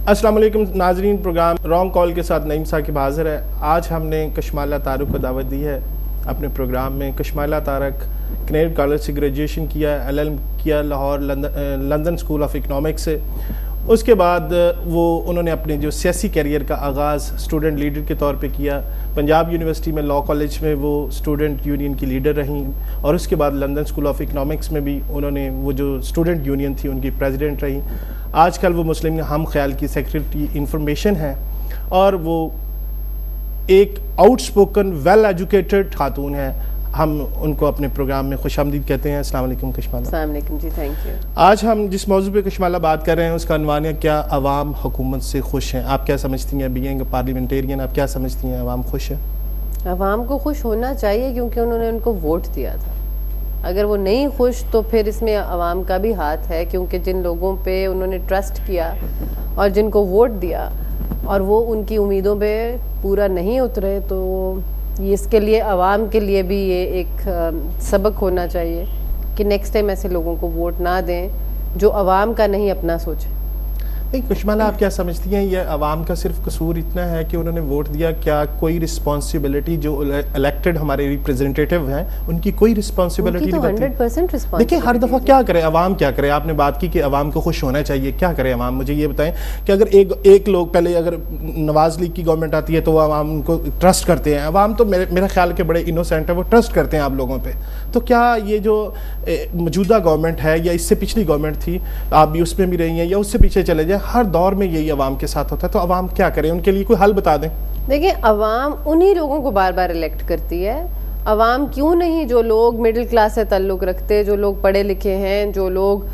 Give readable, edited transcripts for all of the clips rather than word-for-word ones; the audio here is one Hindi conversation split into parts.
अस्सलाम वालेकुम नाजरीन, प्रोग्राम रॉन्ग कॉल के साथ नईम साकिब हाज़िर है। आज हमने कशमाइला तारक को दावत दी है अपने प्रोग्राम में। कशमाइला तारक कनेड कॉलेज से ग्रेजुएशन किया, LLM किया Lahore London school of economics से। उसके बाद उन्होंने अपने जो सियासी कैरियर का आगाज़ स्टूडेंट लीडर के तौर पे किया। पंजाब यूनिवर्सिटी में लॉ कॉलेज में वो स्टूडेंट यूनियन की लीडर रहीं और उसके बाद लंदन स्कूल ऑफ इकनॉमिक्स में भी उन्होंने वो जो स्टूडेंट यूनियन थी उनकी प्रेसिडेंट रहीं। आजकल वो मुस्लिम हम ख्याल की सेक्रेटरी इंफॉर्मेशन है और वो एक आउटस्पोकन वेल एजुकेटेड खातून है। हम उनको अपने प्रोग्राम में खुशामदीद कहते हैं। अस्सलाम वालेकुम कशमाला। अस्सलाम वालेकुम जी, थैंक यू। आज हम जिस मौजू पे कशमाला बात कर रहे हैं उसका अनवान है क्या अवाम हुकूमत से खुश हैं। आप क्या समझती हैं, बीइंग पार्लियामेंटेरियन, आप क्या समझती हैं अवाम खुश है? अवाम को खुश होना चाहिए क्योंकि उन्होंने उनको वोट दिया था। अगर वो नहीं खुश तो फिर इसमें अवाम का भी हाथ है, क्योंकि जिन लोगों पे उन्होंने ट्रस्ट किया और जिनको वोट दिया और वो उनकी उम्मीदों पे पूरा नहीं उतरे, तो इसके लिए अवाम के लिए भी ये एक सबक होना चाहिए कि नेक्स्ट टाइम ऐसे लोगों को वोट ना दें जो अवाम का नहीं अपना सोचे। नहीं कशमाला, आप क्या समझती हैं ये अवाम का सिर्फ कसूर इतना है कि उन्होंने वोट दिया? क्या कोई रिस्पॉन्सिबिलिटी जो इलेक्टेड हमारे रिप्रेजेंटेटिव हैं उनकी कोई रिस्पॉन्सिबिलिटी नहीं बनती? 100% रिस्पॉन्सिबिलिटी। देखिए हर दफ़ा क्या करे अवाम, क्या करे? आपने बात की कि अवाम को खुश होना चाहिए, क्या करे अवाम? मुझे ये बताएं कि अगर एक लोग पहले अगर नवाज लीग की गवर्नमेंट आती है तो वो अवाम उनको ट्रस्ट करते हैं। अवाम तो मेरा ख्याल के बड़े इनोसेंट है, वो ट्रस्ट करते हैं आप लोगों पर। तो क्या ये जो मौजूदा गवर्नमेंट है या इससे पिछली गवर्नमेंट थी, आप भी उसमें भी रही हैं या उससे पीछे चले जाए, हर दौर में यही अवाम के साथ होता है। तो अवाम क्या करे, उनके लिए कोई हल बता दें। देखिए अवाम उन्हीं लोगों को बार बार इलेक्ट करती है। अवाम क्यों नहीं, जो लोग मिडिल क्लास से ताल्लुक़ रखते, जो लोग पढ़े लिखे हैं, जो लोग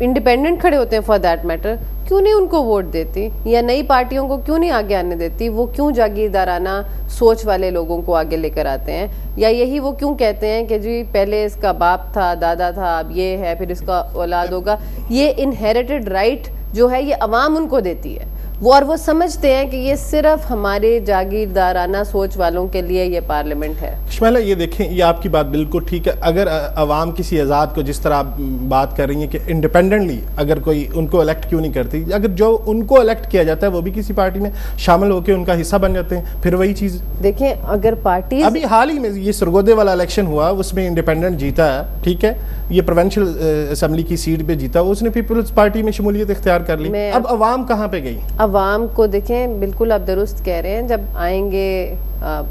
इंडिपेंडेंट खड़े होते हैं फॉर दैट मैटर, क्यों नहीं उनको वोट देती? या नई पार्टियों को क्यों नहीं आगे आने देती? वो क्यों जागीरदाराना सोच वाले लोगों को आगे लेकर आते हैं? या यही वो क्यों कहते हैं कि जी पहले इसका बाप था, दादा था, अब ये है, फिर इसका औलाद होगा? ये इनहेरिटेड राइट जो है ये अवाम उनको देती है और वो समझते हैं कि ये सिर्फ हमारे जागीरदाराना सोच वालों के लिए ये पार्लियामेंट है। कशमाला, ये देखें, ये आपकी बात बिल्कुल ठीक है। अगर अवाम किसी आज़ाद को, जिस तरह आप बात कर रही हैं कि इंडिपेंडेंटली अगर कोई उनको इलेक्ट क्यों नहीं करती, अगर जो उनको इलेक्ट किया जाता है वो भी किसी पार्टी में शामिल होकर उनका हिस्सा बन जाते हैं, फिर वही चीज़। देखें अगर पार्टी अभी हाल ही में ये सरगोदे वाला इलेक्शन हुआ, उसमें इंडिपेंडेंट जीता है, ठीक है, ये प्रोविंशियल असेंबली की सीट पे जीता, उसने पीपल्स पार्टी में शमूलियत इख्तियार कर ली। अब अवाम कहाँ पे गई? अवाम को देखें, बिल्कुल आप दुरुस्त कह रहे हैं। जब आएंगे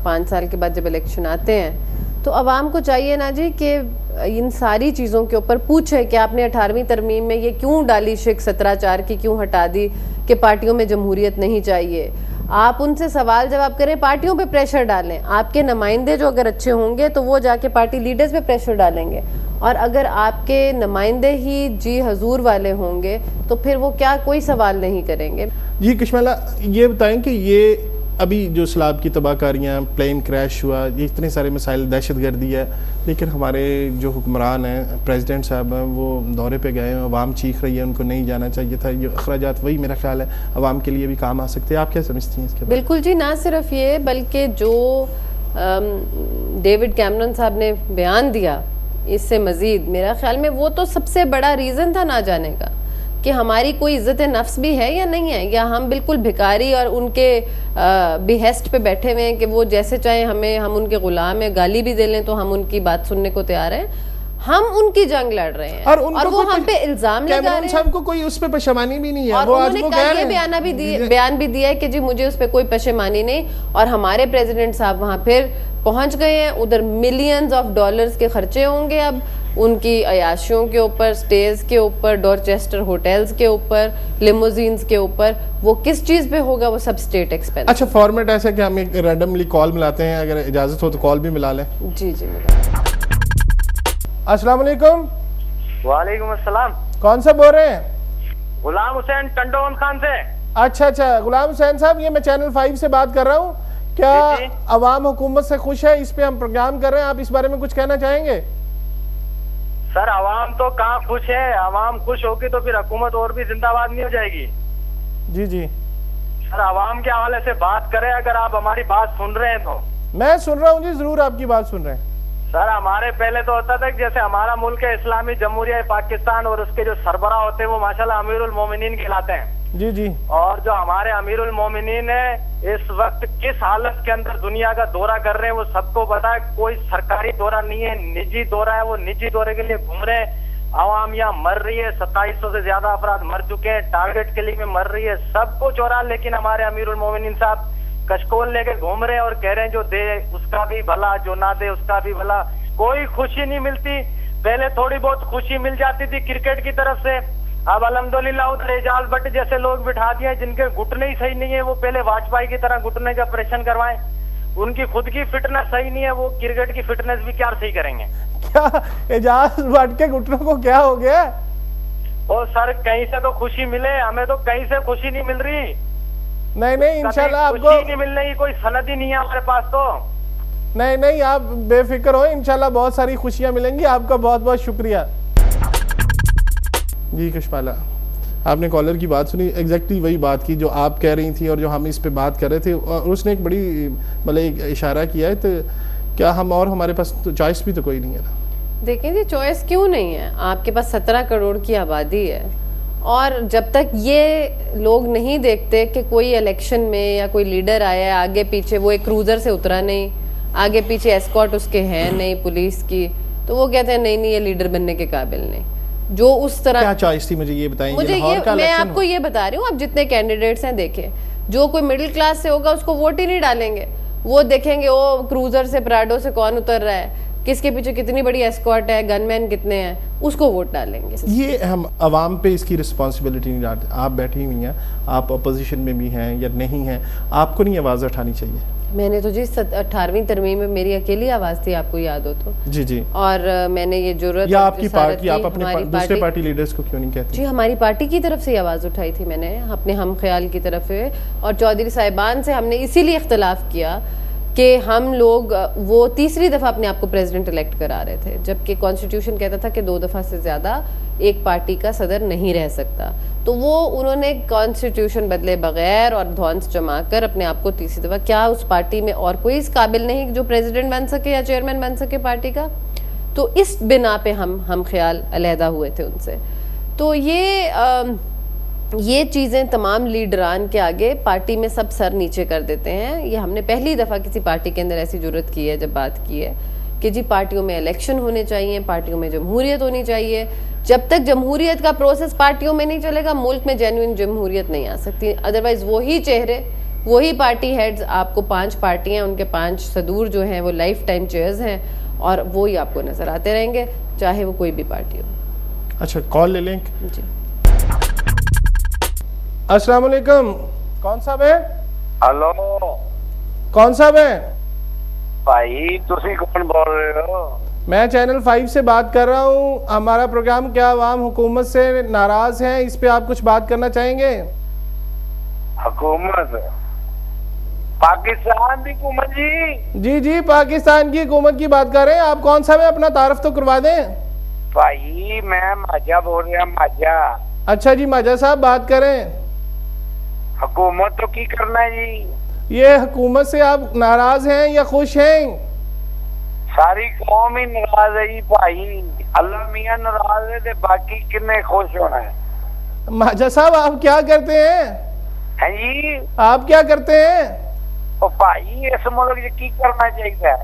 5 साल के बाद जब इलेक्शन आते हैं तो अवाम को चाहिए ना जी कि इन सारी चीज़ों के ऊपर पूछे कि आपने 18वीं तरमीम में ये क्यों डाली, शिक 17(4) की क्यों हटा दी कि पार्टियों में जमहूरियत नहीं चाहिए। आप उनसे सवाल जवाब करें, पार्टियों पे प्रेशर डालें। आपके नुमाइंदे जो अगर अच्छे होंगे तो वो जाके पार्टी लीडर्स पे प्रेशर डालेंगे, और अगर आपके नुमाइंदे ही जी हजूर वाले होंगे तो फिर वो क्या कोई सवाल नहीं करेंगे। जी कशमाला, ये बताएं कि ये अभी जो सैलाब की तबाहकारियाँ, प्लेन क्रैश हुआ, ये इतने सारे मसाइल, दहशत गर्दी है, लेकिन हमारे जो हुक्मरान हैं, प्रेसिडेंट साहब हैं, वो दौरे पे गए हैं, अवाम चीख रही है उनको नहीं जाना चाहिए था। ये अखराजात वही मेरा ख्याल है अवाम के लिए भी काम आ सकते हैं। आप क्या समझती हैं इसके? बिल्कुल जी, ना सिर्फ ये बल्कि जो डेविड कैमरन साहब ने बयान दिया, इससे मज़ीद मेरा ख्याल में वो तो सबसे बड़ा रीज़न था ना जाने का कि हमारी कोई इज़्ज़त नफ्स भी है या नहीं है, या हम बिल्कुल भिखारी और उनके बिहेस्ट पे बैठे हुए हैं कि वो जैसे चाहे हमें, हम उनके गुलाम हैं, गाली भी दे लें तो हम उनकी बात सुनने को तैयार हैं। हम उनकी जंग लड़ रहे हैं और वो हम पे इल्जाम लगा रहे हैं। सबको कोई उस पे पशेमानी भी नहीं है, और वो उन्होंने कल ये बयान भी दिया है कि जी मुझे उस पे कोई पशेमानी नहीं। और हमारे प्रेसिडेंट साहब वहाँ फिर पहुँच गए हैं, उधर मिलियंस ऑफ डॉलर्स के खर्चे होंगे अब उनकी अयाशियों के ऊपर, स्टेज के ऊपर, डॉर्चेस्टर होटल्स के ऊपर, लिमोजीन्स के ऊपर। वो किस चीज़ पे होगा? वो सब स्टेट एक्सपेंस। अच्छा, फॉर्मेट ऐसा कि हम एक रैंडमली कॉल मिलाते हैं, अगर इजाज़त हो तो कॉल भी मिला लें। जी जी। अस्सलाम वालेकुम। वालेकुम अस्सलाम। कौन सा बोल रहे हैं? गुलाम हुसैन टंडोवन खान से। अच्छा, गुलाम हुसैन साहब, ये मैं चैनल 5 से बात कर रहा हूँ। क्या अवाम हुकूमत से खुश है? इस पे हम प्रोग्राम कर रहे हैं, आप इस बारे में कुछ कहना चाहेंगे? सर अवाम तो कहाँ खुश है? अवाम खुश होगी तो फिर हुकूमत और भी जिंदाबाद नहीं हो जाएगी। जी जी सर, अवाम के हवाले से बात करें, अगर आप हमारी बात सुन रहे हैं तो। मैं सुन रहा हूँ जी, जरूर आपकी बात सुन रहे हैं। सर हमारे पहले तो होता था कि जैसे हमारा मुल्क है इस्लामी जमहूरिया पाकिस्तान, और उसके जो सरबराह होते हैं वो माशाल्लाह अमीरुल मोमिनीन कहलाते हैं। जी जी। और जो हमारे अमीरुल मोमिनीन है इस वक्त किस हालत के अंदर दुनिया का दौरा कर रहे हैं वो सबको पता है। कोई सरकारी दौरा नहीं है, निजी दौरा है। वो निजी दौरे के लिए घूम रहे हैं। आवाम यहाँ मर रही है, 2700 से ज्यादा अफराद मर चुके हैं, टारगेट किलिंग में मर रही है, सब कुछ हो रहा है। लेकिन हमारे अमीरुल मोमिनीन साहब कशकोल लेके घूम रहे हैं और कह रहे हैं जो दे उसका भी भला, जो ना दे उसका भी भला। कोई खुशी नहीं मिलती। पहले थोड़ी बहुत खुशी मिल जाती थी क्रिकेट की तरफ से, अब अल्हम्दुलिल्लाह उधर एजाज भट्ट जैसे लोग बिठा दिए जिनके घुटने ही सही नहीं है। वो पहले वाजपेयी की तरह घुटने का ऑपरेशन करवाएं। उनकी खुद की फिटनेस सही नहीं है, वो क्रिकेट की फिटनेस भी क्या सही करेंगे। क्या एजाज भट्ट के घुटनों को क्या हो गया? और सर कहीं से तो खुशी मिले, हमें तो कहीं से खुशी नहीं मिल रही। नहीं इंशाल्लाह आपको खुशी नहीं मिलने की कोई सनद ही नहीं है हमारे पास तो। नहीं आप बेफिक्र हो, इंशाल्लाह बहुत सारी खुशियां मिलेंगी। आपका बहुत बहुत शुक्रिया जी। कशमाला, आपने कॉलर की बात सुनी, एग्जैक्टली वही बात की जो आप कह रही थी और जो हम इस पे बात कर रहे थे। और उसने एक बड़ी मतलब एक इशारा किया है, तो क्या हम और हमारे पास तो चॉइस भी तो कोई नहीं है ना। देखिए जी, चॉइस क्यों नहीं है? आपके पास 17 करोड़ की आबादी है और जब तक ये लोग नहीं देखते कि कोई इलेक्शन में या कोई लीडर आया है आगे पीछे, वो एक क्रूजर से उतरा नहीं, आगे पीछे एस्कॉर्ट उसके हैं नहीं पुलिस की, तो वो कहते हैं नहीं ये लीडर बनने के काबिल नहीं। जो उस तरह क्या चॉइस थी मुझे ये बताएं। मुझे ये मैं आपको ये बता रही हूँ, अब जितने कैंडिडेट्स हैं देखें, जो कोई मिडिल क्लास से होगा उसको वोट ही नहीं डालेंगे। वो देखेंगे वो क्रूजर से प्राडो से कौन उतर रहा है, किसके पीछे कितनी बड़ी एस्कॉर्ट है, गनमैन कितने हैं, उसको वोट डालेंगे। ये हम अवाम पे इसकी रिस्पॉन्सिबिलिटी नहीं डालते। आप बैठी हुई हैं, आप अपोजिशन में भी हैं या नहीं हैं, आपको नहीं आवाज़ उठानी चाहिए। मैंने तो जी 18वीं तरमीम में मेरी अकेली आवाज़ थी, आपको याद हो तो। जी और मैंने ये जरूरत या आपकी पार्टी, आप अपने दूसरे पार्टी लीडर्स को क्यों नहीं कहते? जी हमारी पार्टी की तरफ से आवाज़ उठाई थी मैंने, अपने हम ख्याल की तरफ से, और चौधरी साहिबान से हमने इसीलिए इख्तलाफ किया कि हम लोग वो तीसरी दफ़ा अपने आप को प्रेसिडेंट इलेक्ट करा रहे थे, जबकि कॉन्स्टिट्यूशन कहता था कि 2 दफ़ा से ज़्यादा एक पार्टी का सदर नहीं रह सकता। तो वो उन्होंने कॉन्स्टिट्यूशन बदले बगैर और ध्वंस जमा कर अपने आप को तीसरी दफ़ा, क्या उस पार्टी में और कोई इस काबिल नहीं जो प्रेसिडेंट बन सके या चेयरमैन बन सके पार्टी का? तो इस बिना पे हम ख्याल अलहदा हुए थे उनसे। तो ये चीज़ें तमाम लीडरान के आगे पार्टी में सब सर नीचे कर देते हैं। ये हमने पहली दफ़ा किसी पार्टी के अंदर ऐसी जरूरत की है जब बात की है कि जी पार्टियों में इलेक्शन होने चाहिए, पार्टियों में जमहूरियत होनी चाहिए। जब तक जमहूरियत का प्रोसेस पार्टियों में नहीं चलेगा, मुल्क में जेन्युइन जमहूरियत नहीं आ सकती। अदरवाइज वही चेहरे, वही पार्टी हेड्स, आपको 5 पार्टियां, उनके 5 सदूर जो हैं वो लाइफ टाइम चेयर्स हैं और वो ही आपको नजर आते रहेंगे, चाहे वो कोई भी पार्टी हो। अच्छा, कॉल ले लें जी। अस्सलाम वालेकुम, कौन साहब है? हेलो कौन साहब है? भाई तुसी कौन बोल रहे हो? मैं चैनल 5 से बात कर रहा हूँ। हमारा प्रोग्राम क्या आवाम हुकूमत से नाराज है, इस पे आप कुछ बात करना चाहेंगे? हुकूमत पाकिस्तान की हुकूमत जी? जी पाकिस्तान की हुकूमत की बात कर रहे हैं। आप कौन सा है, अपना तारफ तो करवा दें। भाई मैं माजा बोल रहा, माजा। अच्छा जी, माजा साहब बात करें। हुकूमत तो की करना है जी? ये हुकूमत से आप नाराज हैं या खुश हैं? सारी कौम ही नाराज है जी भाई। अल्लाह मियां नाराज है तो बाकी कितने खुश होना है। माजा साहब आप क्या करते हैं? हैं जी? आप क्या करते हैं? ओ भाई इस मुल्क में की करना चाहिए?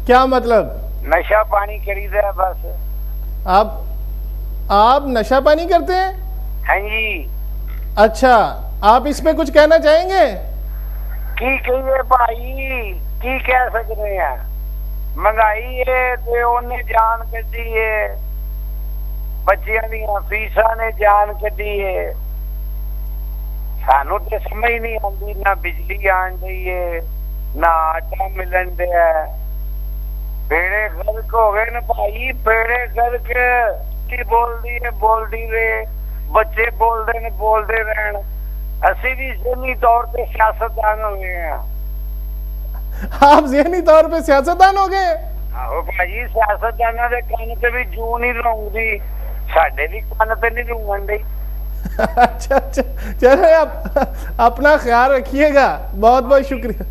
क्या मतलब? नशा पानी खरीदा है बस। आप नशा पानी करते हैं? हैं जी? अच्छा, आप इस पे कुछ कहना चाहेंगे? की कहिए भाई, की कह सकते हैं? महंगाई है तो उन्हें जान कटी है, बच्चियां दियां फीसां ने जान कटी है। सानू तो समझ नहीं आती, ना बिजली आन रही है, ना आटा मिलन दिया। बेड़े गर्क हो गए ना भाई, बेड़े गर्क। बोलती रहे, बच्चे बोलते रहन। असी भी ज़हनी तौर पे सियासतदान हो गए हैं। आप ज़हनी तौर पे सियासतदान हो गए? आहो भाई, सियासतदाना दे कान ते भी जू नहीं लौंगदी, साडे भी कान ते नहीं लूंगन दी। अच्छा, चलो आप अपना ख्याल रखिएगा, बहुत बहुत शुक्रिया।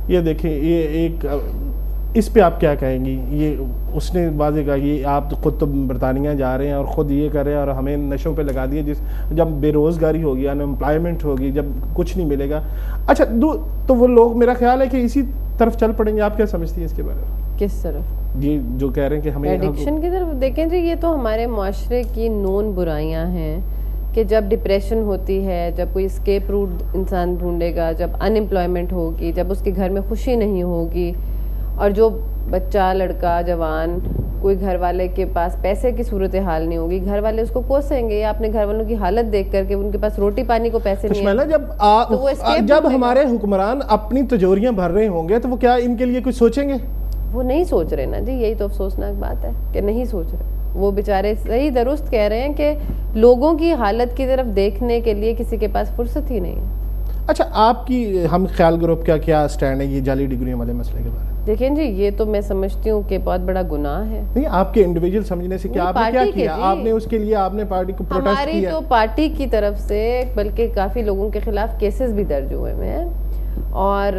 ये देखिए, ये इस पे आप क्या कहेंगी? ये उसने वादे कहा कि आप खुद तो बरतानिया जा रहे हैं और ख़ुद ये कर रहे हैं और हमें नशों पे लगा दिए, जब बेरोज़गारी होगी, अनएम्प्लॉयमेंट होगी, जब कुछ नहीं मिलेगा, अच्छा तो वो लोग मेरा ख्याल है कि इसी तरफ चल पड़ेंगे। आप क्या समझती हैं इसके बारे में? किस तरफ? ये जो कह रहे हैं कि हमें एडिक्शन की तरफ। देखें जी, ये तो हमारे माशरे की नोन बुराइयां हैं कि जब डिप्रेशन होती है, जब कोई स्केप रूट इंसान ढूंढेगा, जब अनएम्प्लॉयमेंट होगी, जब उसके घर में खुशी नहीं होगी, और जो बच्चा, लड़का, जवान, कोई घर वाले के पास पैसे की सूरत हाल नहीं होगी, घर वाले उसको कोसेंगे। या अपने घर वालों की हालत देख करके, उनके पास रोटी पानी को पैसे नहीं है, जब हमारे हुक्मरान अपनी तिजोरियां भर रहे होंगे तो वो क्या इनके लिए कुछ सोचेंगे? वो नहीं सोच रहे ना जी, यही तो अफसोसनाक बात है कि नहीं सोच रहे। वो बेचारे सही दुरुस्त कह रहे हैं कि लोगों की हालत की तरफ देखने के लिए किसी के पास फुर्सत ही नहीं है। अच्छा, आपकी हम ख्याल ग्रुप का क्या स्टैंड है ये जाली डिग्रियों वाले मसले के बारे में? देखें जी, ये तो मैं समझती हूँ कि बहुत बड़ा गुनाह है। नहीं, आपके इंडिविजुअल समझने से क्या आपने क्या किया? आपने उसके लिए आपने पार्टी को प्रोटेस्ट किया? हमारी तो पार्टी की तरफ से बल्कि काफ़ी लोगों के खिलाफ केसेस भी दर्ज हुए हैं, और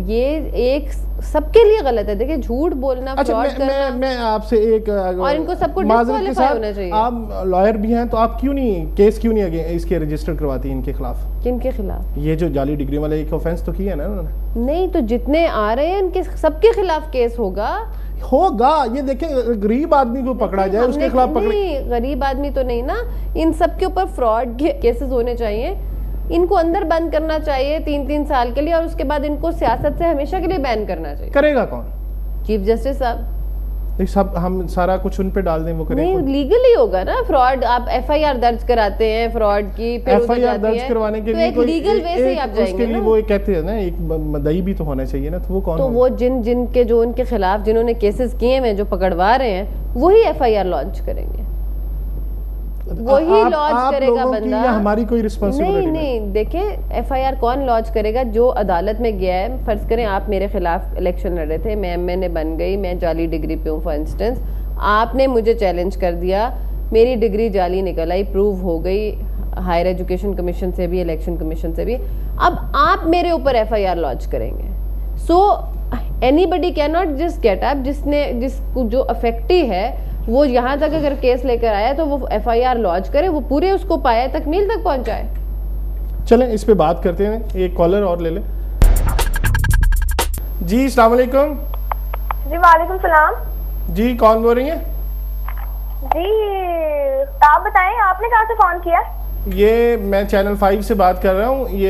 ये एक सबके लिए गलत है। देखिए, झूठ बोलना, फ्रॉड करना। मैं आपसे एक और इनको सबको डिस्क्वालीफाई होना चाहिए। आप लॉयर भी हैं, तो आप क्यों नहीं इसके रजिस्टर करवाती इनके खिलाफ? किनके खिलाफ? ये जो जाली डिग्री वाले एक ऑफेंस तो किया ना उन्होंने। नहीं, तो जितने आ रहे हैं इनके सबके खिलाफ केस होगा। ये देखें, गरीब आदमी को पकड़ा जाए, उसके खिलाफ नहीं, गरीब आदमी तो नहीं ना, इन सब के ऊपर फ्रॉड के केसेस होने चाहिए। इनको अंदर बंद करना चाहिए 3-3 साल के लिए, और उसके बाद इनको सियासत से हमेशा के लिए बैन करना चाहिए। करेगा कौन? चीफ जस्टिस साहब। सब हम सारा कुछ उन पे डाल दें, वो करें? नहीं, लीगली होगा ना। फ्रॉड आप FIR दर्ज कराते हैं फ्रॉड की, फिर FIR दर्ज करवाने के लिए तो लीगल वे से आप जाएंगे ना। वो कहते हैं ना, एक मदई भी तो होना चाहिए ना, तो वो कौन? तो वो जिनके जो उनके खिलाफ जिन्होंने केसेस किए हैं, जो पकड़वा रहे हैं, वही FIR लॉन्च करेंगे, वही लॉन्च करेगा बंदा। हमारी कोई रिस्पांसिबिलिटी नहीं। देखें, FIR कौन लॉन्च करेगा? जो अदालत में गया है। फर्ज करें आप मेरे खिलाफ इलेक्शन लड़ रहे थे, मैं MNA बन गई, मैं जाली डिग्री पे हूँ फॉर इंस्टेंस, आपने मुझे चैलेंज कर दिया, मेरी डिग्री जाली निकल आई, प्रूव हो गई हायर एजुकेशन कमीशन से भी, इलेक्शन कमीशन से भी। अब आप मेरे ऊपर FIR लॉन्च करेंगे। So anybody can not just get up. जिसको जो अफेक्टी है वो यहाँ तक अगर केस लेकर आया तो वो FIR लॉन्च करे, वो पूरे उसको पाया तकमील तक पहुंचाए। चलें इस पे बात करते हैं। एक कॉलर और ले लें। जी अस्सलाम वालेकुम। जी वालेकुम सलाम। जी कौन बोल रही हैं? जी आप बताएं, आपने कहाँ से फोन किया? ये मैं चैनल 5 से बात कर रहा हूँ। ये